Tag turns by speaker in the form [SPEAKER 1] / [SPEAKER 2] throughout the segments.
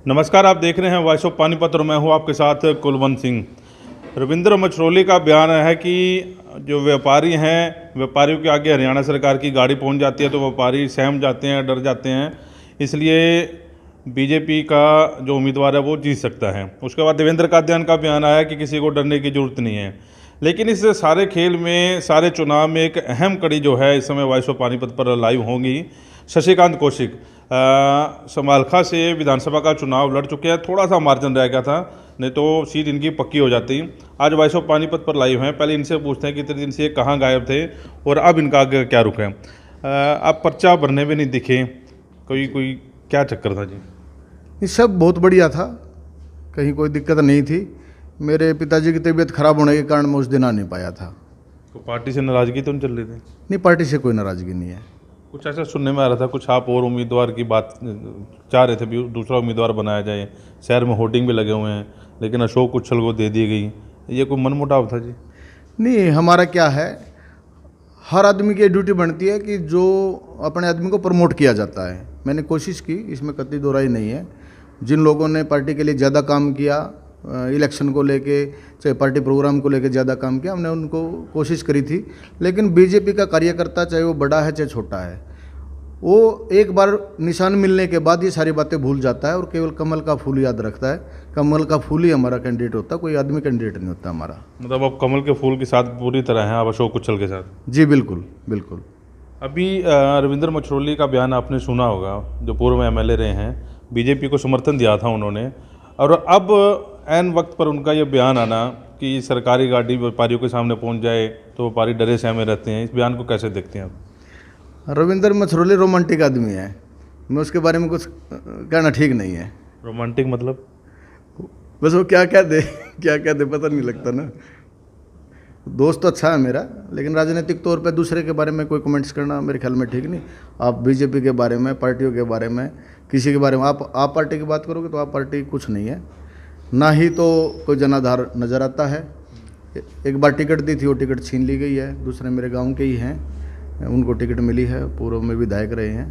[SPEAKER 1] नमस्कार, आप देख रहे हैं वॉइस ऑफ पानीपत और मैं हूं आपके साथ कुलवंत सिंह। रविंद्र मछरौली का बयान है कि जो व्यापारी हैं, व्यापारियों के आगे हरियाणा सरकार की गाड़ी पहुंच जाती है तो व्यापारी सहम जाते हैं, डर जाते हैं, इसलिए बीजेपी का जो उम्मीदवार है वो जीत सकता है। उसके बाद देवेंद्र कादियान का बयान आया कि किसी को डरने की जरूरत नहीं है। लेकिन इस सारे खेल में, सारे चुनाव में एक अहम कड़ी जो है इस समय वॉइस ऑफ पानीपत पर लाइव होंगी। शशिकांत कौशिक समालखा से विधानसभा का चुनाव लड़ चुके हैं, थोड़ा सा मार्जिन रह गया था, नहीं तो सीट इनकी पक्की हो जाती। आज वॉइस ऑफ पानीपत पर लाइव हैं। पहले इनसे पूछते हैं कि इतने दिन से ये कहाँ गायब थे और अब इनका आगे क्या रुख है। आप पर्चा भरने में नहीं दिखे, कोई क्या चक्कर था जी?
[SPEAKER 2] ये सब बहुत बढ़िया था, कहीं कोई दिक्कत नहीं थी। मेरे पिताजी की तबीयत खराब होने के कारण मैं उस दिन आ नहीं पाया था।
[SPEAKER 1] तो पार्टी से नाराजगी तो नहीं चल रही थी?
[SPEAKER 2] नहीं, पार्टी से कोई नाराजगी नहीं है।
[SPEAKER 1] कुछ ऐसा सुनने में आ रहा था, कुछ आप और उम्मीदवार की बात चाह रहे थे, भी दूसरा उम्मीदवार बनाया जाए, शहर में होर्डिंग भी लगे हुए हैं, लेकिन अशोक उच्छल को दे दी गई। ये कोई मनमुटाव था जी?
[SPEAKER 2] नहीं, हमारा क्या है, हर आदमी की ड्यूटी बनती है कि जो अपने आदमी को प्रमोट किया जाता है। मैंने कोशिश की, इसमें कतई दो राय नहीं है। जिन लोगों ने पार्टी के लिए ज़्यादा काम किया, इलेक्शन को लेके, चाहे पार्टी प्रोग्राम को लेके ज़्यादा काम किया, हमने उनको कोशिश करी थी। लेकिन बीजेपी का कार्यकर्ता, चाहे वो बड़ा है चाहे छोटा है, वो एक बार निशान मिलने के बाद ये सारी बातें भूल जाता है और केवल कमल का फूल याद रखता है। कमल का फूल ही हमारा कैंडिडेट होता है, कोई आदमी कैंडिडेट नहीं होता हमारा।
[SPEAKER 1] मतलब आप कमल के फूल के साथ पूरी तरह हैं, आप अशोक उच्छल के साथ?
[SPEAKER 2] जी बिल्कुल बिल्कुल।
[SPEAKER 1] अभी रविंद्र मछरौली का बयान आपने सुना होगा, जो पूर्व एमएलए रहे हैं, बीजेपी को समर्थन दिया था उन्होंने, और अब ऐन वक्त पर उनका ये बयान आना कि सरकारी गाड़ी व्यापारियों के सामने पहुंच जाए तो व्यापारी डरे सहमे रहते हैं, इस बयान को कैसे देखते हैं आप?
[SPEAKER 2] रविंद्र मछरौली रोमांटिक आदमी है, मैं उसके बारे में कुछ कहना ठीक नहीं है।
[SPEAKER 1] रोमांटिक मतलब?
[SPEAKER 2] बस वो क्या क्या दे पता नहीं लगता ना। दोस्त तो अच्छा है मेरा, लेकिन राजनीतिक तौर पे दूसरे के बारे में कोई कमेंट्स करना मेरे ख्याल में ठीक नहीं। आप बीजेपी के बारे में, पार्टियों के बारे में, किसी के बारे में आप पार्टी की बात करोगे तो आप पार्टी कुछ नहीं है, ना ही तो कोई जनाधार नज़र आता है। एक बार टिकट दी थी, वो टिकट छीन ली गई है। दूसरे मेरे गांव के ही हैं, उनको टिकट मिली है, पूर्व में विधायक रहे हैं।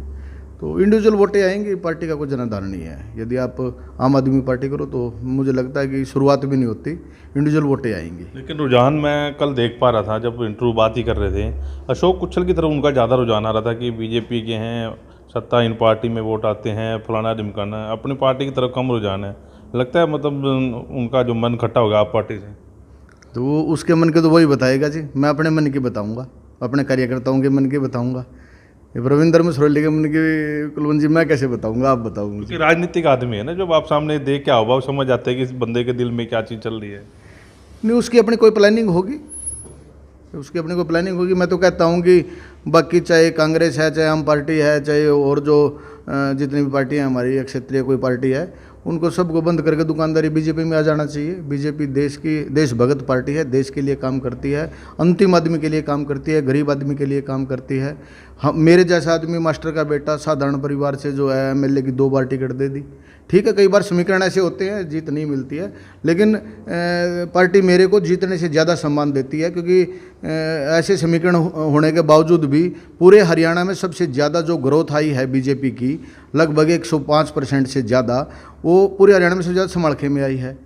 [SPEAKER 2] तो इंडिविजुअल वोटें आएंगी, पार्टी का कोई जनाधार नहीं है। यदि आप आम आदमी पार्टी करो तो मुझे लगता है कि शुरुआत भी नहीं होती, इंडिविजुअल वोटें आएंगी।
[SPEAKER 1] लेकिन रुझान मैं कल देख पा रहा था, जब इंटरव्यू बात ही कर रहे थे, अशोक उच्छल की तरफ उनका ज़्यादा रुझान आ रहा था कि बीजेपी के हैं, सत्ता इन पार्टी में वोट आते हैं, फलाना ढिमकाना, अपनी पार्टी की तरफ कम रुझान है। लगता है मतलब उनका जो मन खट्टा होगा आप पार्टी से,
[SPEAKER 2] तो वो उसके मन के तो वही बताएगा जी। मैं अपने मन की बताऊंगा, अपने कार्यकर्ताओं के मन की बताऊंगा। रविंद्र मछरौली के मन की कुलवंत जी मैं कैसे बताऊंगा, आप बताऊंगा।
[SPEAKER 1] क्योंकि राजनीतिक आदमी है ना, जब आप सामने देख क्या होगा, समझ आते हैं कि इस बंदे के दिल में क्या चीज़ चल रही है।
[SPEAKER 2] नहीं, उसकी अपनी कोई प्लानिंग होगी, उसकी अपनी कोई प्लानिंग होगी। मैं तो कहता हूँ कि बाकी चाहे कांग्रेस है, चाहे आम पार्टी है, चाहे और जो जितनी भी पार्टी है हमारी, क्षेत्रीय कोई पार्टी है, उनको सबको बंद करके दुकानदारी बीजेपी में आ जाना चाहिए। बीजेपी देश की देशभगत पार्टी है, देश के लिए काम करती है, अंतिम आदमी के लिए काम करती है, गरीब आदमी के लिए काम करती है। हम, मेरे जैसा आदमी, मास्टर का बेटा, साधारण परिवार से जो है एमएलए की 2 बार टिकट दे दी। ठीक है, कई बार समीकरण ऐसे होते हैं, जीत नहीं मिलती है, लेकिन पार्टी मेरे को जीतने से ज़्यादा सम्मान देती है, क्योंकि ऐसे समीकरण होने के बावजूद भी पूरे हरियाणा में सबसे ज़्यादा जो ग्रोथ आई है बीजेपी की, लगभग 105% से ज़्यादा, वो पूरे हरियाणा में सबसे ज़्यादा समालखे में आई है।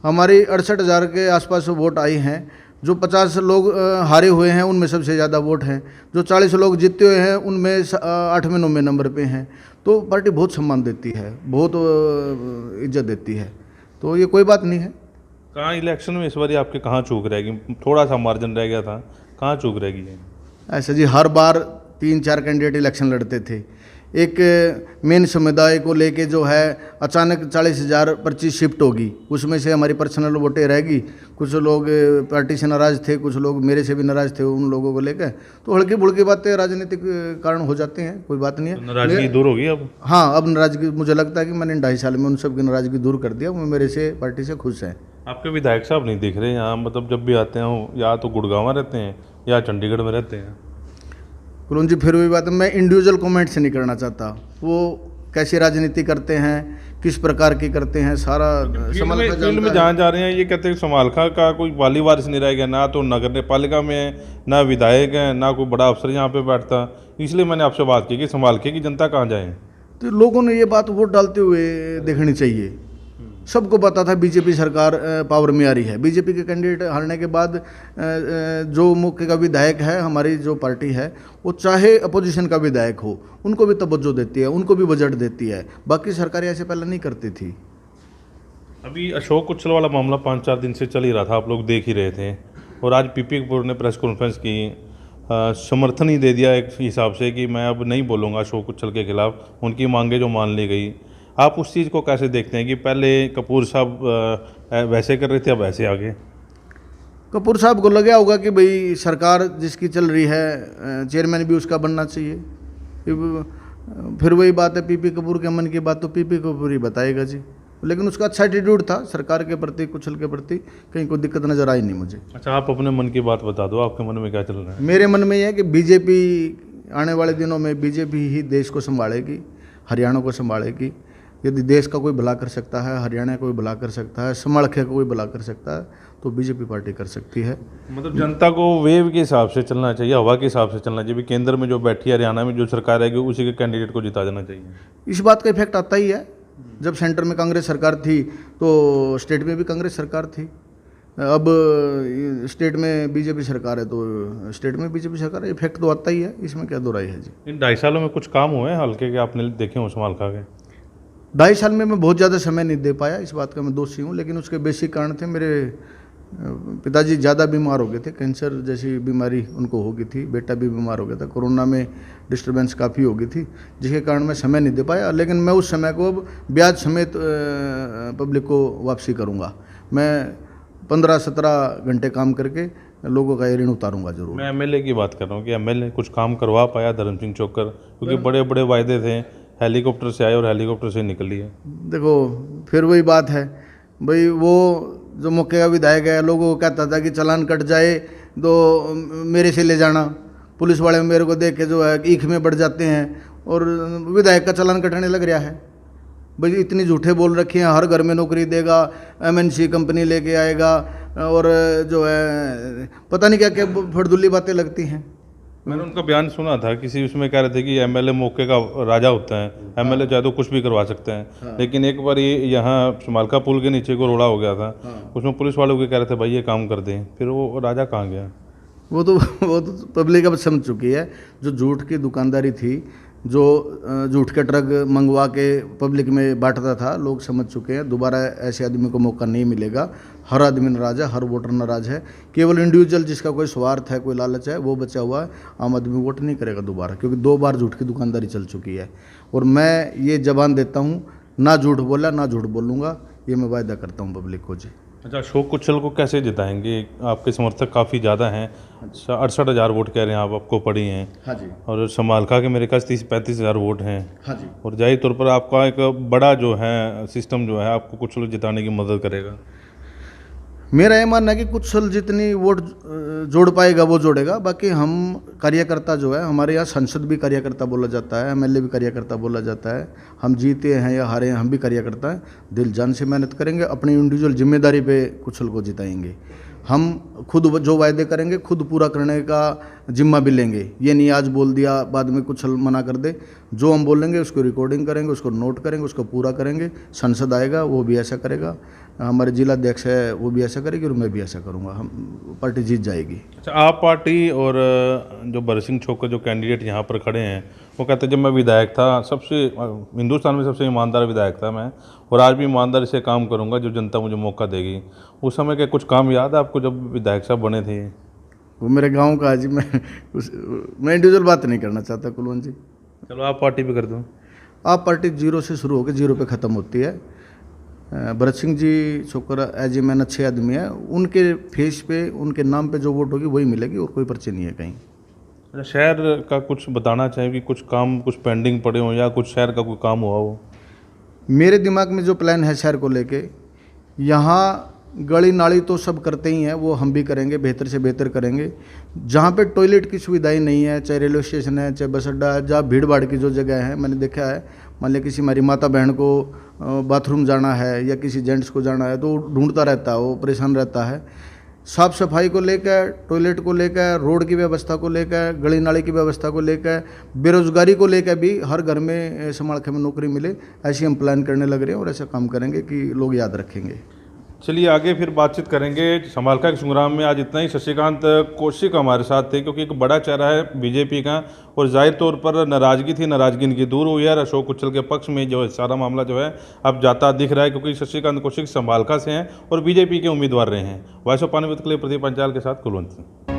[SPEAKER 2] हमारी 68,000 के आसपास वोट आई हैं। जो 50 लोग हारे हुए हैं उनमें सबसे ज़्यादा वोट हैं। जो 40 लोग जीते हुए हैं उनमें 8वें 9वें नंबर पे हैं। तो पार्टी बहुत सम्मान देती है, बहुत इज्जत देती है, तो ये कोई बात नहीं है।
[SPEAKER 1] कहाँ इलेक्शन में इस बार आपके कहाँ चूक रहेगी? थोड़ा सा मार्जिन रह गया था, कहाँ चूक रहेगी ये?
[SPEAKER 2] ऐसा जी, हर बार 3-4 कैंडिडेट इलेक्शन लड़ते थे। एक मेन समुदाय को लेके जो है अचानक 40,000 पर्ची शिफ्ट होगी, उसमें से हमारी पर्सनल वोटें रहेगी। कुछ लोग पार्टी से नाराज़ थे, कुछ लोग मेरे से भी नाराज़ थे, उन लोगों को लेकर तो हल्की बुल्की बातें राजनीतिक कारण हो जाते हैं, कोई बात नहीं है।
[SPEAKER 1] तो नाराजगी दूर होगी अब?
[SPEAKER 2] हाँ, अब नाराजगी मुझे लगता है कि मैंने 2.5 साल में उन सब की नाराजगी दूर कर दिया। वो मेरे से पार्टी से खुश हैं।
[SPEAKER 1] आपके विधायक साहब नहीं दिख रहे यहाँ, मतलब जब भी आते हैं या तो गुड़गांव रहते हैं या चंडीगढ़ में रहते हैं।
[SPEAKER 2] कुलवंत जी, फिर वही बात है, मैं इंडिविजुअल कमेंट से नहीं करना चाहता। वो कैसी राजनीति करते हैं, किस प्रकार की करते हैं, सारा
[SPEAKER 1] फील्ड में जहाँ जा रहे हैं, ये कहते हैं समालखा का कोई वाली वारिस नहीं रह गया, ना तो नगर पालिका में ना विधायक है, ना कोई बड़ा अफसर यहाँ पे बैठता। इसलिए मैंने आपसे बात की कि समालखे की जनता कहाँ जाए।
[SPEAKER 2] तो तो लोगों ने ये बात वोट डालते हुए देखनी चाहिए। सबको पता था बीजेपी सरकार पावर में आ रही है। बीजेपी के कैंडिडेट हारने के बाद जो मुख्य का विधायक है, हमारी जो पार्टी है, वो चाहे अपोजिशन का विधायक हो, उनको भी तवज्जो देती है, उनको भी बजट देती है। बाकी सरकारें ऐसे पहले नहीं करती थी।
[SPEAKER 1] अभी अशोक उच्छल वाला मामला 5-4 दिन से चल ही रहा था, आप लोग देख ही रहे थे, और आज पीपी कपूर ने प्रेस कॉन्फ्रेंस की, समर्थन ही दे दिया एक हिसाब से कि मैं अब नहीं बोलूँगा अशोक उच्छल के खिलाफ, उनकी मांगे जो मान ली गई। आप उस चीज़ को कैसे देखते हैं कि पहले कपूर साहब वैसे कर रहे थे, अब वैसे आगे?
[SPEAKER 2] कपूर साहब को लगा होगा कि भाई सरकार जिसकी चल रही है, चेयरमैन भी उसका बनना चाहिए। फिर वही बात है, पीपी कपूर के मन की बात तो पीपी कपूर ही बताएगा जी। लेकिन उसका अच्छा एटीट्यूड था सरकार के प्रति, कुशल के प्रति, कहीं कोई दिक्कत नज़र आई नहीं मुझे।
[SPEAKER 1] अच्छा, आप अपने मन की बात बता दो, आपके मन में क्या चल रहा है?
[SPEAKER 2] मेरे मन में यह है कि बीजेपी आने वाले दिनों में बीजेपी ही देश को संभालेगी, हरियाणा को संभालेगी। यदि देश का कोई भला कर सकता है, हरियाणा को कोई भला कर सकता है, समालखे को कोई भला कर सकता है, तो बीजेपी पार्टी कर सकती है।
[SPEAKER 1] मतलब जनता को वेव के हिसाब से चलना चाहिए, हवा के हिसाब से चलना चाहिए। केंद्र में जो बैठी है, हरियाणा में जो सरकार रहेगी, उसी के कैंडिडेट को जिता देना चाहिए।
[SPEAKER 2] इस बात का इफेक्ट आता ही है। जब सेंटर में कांग्रेस सरकार थी तो स्टेट में भी कांग्रेस सरकार थी। अब स्टेट में बीजेपी सरकार है तो स्टेट में बीजेपी सरकार है। इफेक्ट तो आता ही है, इसमें क्या दो राय है जी।
[SPEAKER 1] इन 2.5 सालों में कुछ काम हुए हैं हल्के के, आपने देखे हो समालखा के?
[SPEAKER 2] 2.5 साल में मैं बहुत ज़्यादा समय नहीं दे पाया, इस बात का मैं दोषी हूँ। लेकिन उसके बेसिक कारण थे, मेरे पिताजी ज़्यादा बीमार हो गए थे, कैंसर जैसी बीमारी उनको हो गई थी, बेटा भी बीमार हो गया था, कोरोना में डिस्टर्बेंस काफ़ी हो गई थी, जिसके कारण मैं समय नहीं दे पाया। लेकिन मैं उस समय को अब ब्याज समेत पब्लिक को वापसी करूँगा। मैं 15-17 घंटे काम करके लोगों का ये ऋण उतारूँगा जरूर।
[SPEAKER 1] मैं एमएलए की बात कर रहा हूँ कि एमएलए कुछ काम करवा पाया धर्म सिंह चोकर? क्योंकि बड़े बड़े वायदे थे, हेलीकॉप्टर से आए और हेलीकॉप्टर से निकल लिए।
[SPEAKER 2] देखो, फिर वही बात है भाई, वो जो मौके का विधायक है, लोगों को कहता था कि चालान कट जाए तो मेरे से ले जाना। पुलिस वाले मेरे को देख के जो है ईख में बढ़ जाते हैं, और विधायक का चालान कटने लग रहा है। भाई इतनी झूठे बोल रखे हैं, हर घर में नौकरी देगा, एमएनसी कंपनी लेके आएगा, और जो है पता नहीं क्या क्या फड़दुल्ली बातें लगती हैं।
[SPEAKER 1] मैंने उनका बयान सुना था, किसी उसमें कह रहे थे कि एमएलए मौके का राजा होता है, एमएलए चाहे तो कुछ भी करवा सकते हैं।
[SPEAKER 2] हाँ।
[SPEAKER 1] लेकिन एक बार ये यहाँ समालखा पुल के नीचे को रोड़ा हो गया था,
[SPEAKER 2] हाँ।
[SPEAKER 1] उसमें पुलिस वालों को कह रहे थे भाई ये काम कर दें, फिर वो राजा कहाँ गया?
[SPEAKER 2] वो तो पब्लिक अब समझ चुकी है। जो झूठ की दुकानदारी थी, जो झूठ के ट्रक मंगवा के पब्लिक में बांटता था, लोग समझ चुके हैं। दोबारा ऐसे आदमी को मौका नहीं मिलेगा। हर आदमी नाराज है, हर वोटर नाराज है। केवल इंडिविजुअल जिसका कोई स्वार्थ है, कोई लालच है, वो बचा हुआ है। आम आदमी वोट नहीं करेगा दोबारा, क्योंकि 2 बार झूठ की दुकानदारी चल चुकी है। और मैं ये जबान देता हूँ, ना झूठ बोला, ना झूठ बोलूँगा, ये मैं वायदा करता हूँ पब्लिक को जी।
[SPEAKER 1] अच्छा, अशोक उच्छल को कैसे जिताएंगे? आपके समर्थक काफ़ी ज़्यादा हैं, 68,000 वोट कह रहे हैं आप, आपको पड़ी हैं।
[SPEAKER 2] हाँ जी।
[SPEAKER 1] और समालखा के मेरे पास 30-35 हज़ार वोट हैं।
[SPEAKER 2] हाँ जी।
[SPEAKER 1] और जाहिर तौर पर आपका एक बड़ा जो है सिस्टम जो है आपको कुछ लोग जिताने की मदद करेगा।
[SPEAKER 2] मेरा ये मानना है कि कुछ साल जितनी वोट जोड़ पाएगा वो जोड़ेगा। बाकी हम कार्यकर्ता जो है, हमारे यहाँ संसद भी कार्यकर्ता बोला जाता है, एमएलए भी कार्यकर्ता बोला जाता है। हम जीते हैं या हारे हैं, हम भी कार्यकर्ता हैं। दिल जान से मेहनत करेंगे, अपनी इंडिविजुअल जिम्मेदारी पे कुशल को जिताएंगे। हम खुद जो वायदे करेंगे खुद पूरा करने का जिम्मा भी लेंगे। ये नहीं आज बोल दिया बाद में कुछ मना कर दे। जो हम बोलेंगे उसको रिकॉर्डिंग करेंगे, उसको नोट करेंगे, उसको पूरा करेंगे। संसद आएगा वो भी ऐसा करेगा, हमारे जिला अध्यक्ष है वो भी ऐसा करेगी, और मैं भी ऐसा करूँगा। हम पार्टी जीत जाएगी।
[SPEAKER 1] अच्छा, आप पार्टी और जो भरत सिंह छोकर जो कैंडिडेट यहाँ पर खड़े हैं, वो कहते हैं जब मैं विधायक था, सबसे हिंदुस्तान में सबसे ईमानदार विधायक था मैं, और आज भी ईमानदारी से काम करूँगा जो जनता मुझे मौका देगी। उस समय के कुछ काम याद है आपको जब विधायक साहब बने थे?
[SPEAKER 2] वो मेरे गांव का जी, मैं इंडिविजुअल बात नहीं करना चाहता कुलवंत जी।
[SPEAKER 1] चलो आप पार्टी भी कर दो।
[SPEAKER 2] आप पार्टी 0 से शुरू होकर 0 पे ख़त्म होती है। Bharat Singh ji Chhokar as a man अच्छे आदमी है, उनके फेस पे, उनके नाम पे जो वोट होगी वही मिलेगी, और कोई पर्ची नहीं है कहीं।
[SPEAKER 1] अच्छा, शहर का कुछ बताना चाहिए कि कुछ काम कुछ पेंडिंग पड़े हो, या कुछ शहर का कोई काम हुआ हो?
[SPEAKER 2] मेरे दिमाग में जो प्लान है शहर को लेके, यहाँ गली नाली तो सब करते ही हैं, वो हम भी करेंगे, बेहतर से बेहतर करेंगे। जहाँ पे टॉयलेट की सुविधाएं नहीं है, चाहे रेलवे स्टेशन है, चाहे बस अड्डा है, जहाँ भीड़ भाड़ की जो जगह है, मैंने देखा है, मान लिया किसी हमारी माता बहन को बाथरूम जाना है या किसी जेंट्स को जाना है तो ढूंढता रहता है, वो परेशान रहता है। साफ सफाई को लेकर, टॉयलेट को लेकर, रोड की व्यवस्था को लेकर, गली नाली की व्यवस्था को लेकर, बेरोजगारी को लेकर भी हर घर में समालखे में नौकरी मिले, ऐसी हम प्लान करने लग रहे हैं और ऐसा काम करेंगे कि लोग याद रखेंगे।
[SPEAKER 1] चलिए आगे फिर बातचीत करेंगे। समालखा के संग्राम में आज इतना ही। शशिकांत कौशिक हमारे साथ थे, क्योंकि एक बड़ा चेहरा है बीजेपी का और जाहिर तौर पर नाराज़गी थी, नाराज़गी इनकी दूर हुई है। अशोक उच्छल के पक्ष में जो है सारा मामला जो है अब जाता दिख रहा है, क्योंकि शशिकांत कौशिक समालखा से हैं और बीजेपी के उम्मीदवार रहे हैं। वॉइस ऑफ पानीपत के लिए प्रदीप पंचाल के साथ कुलवंत सिंह।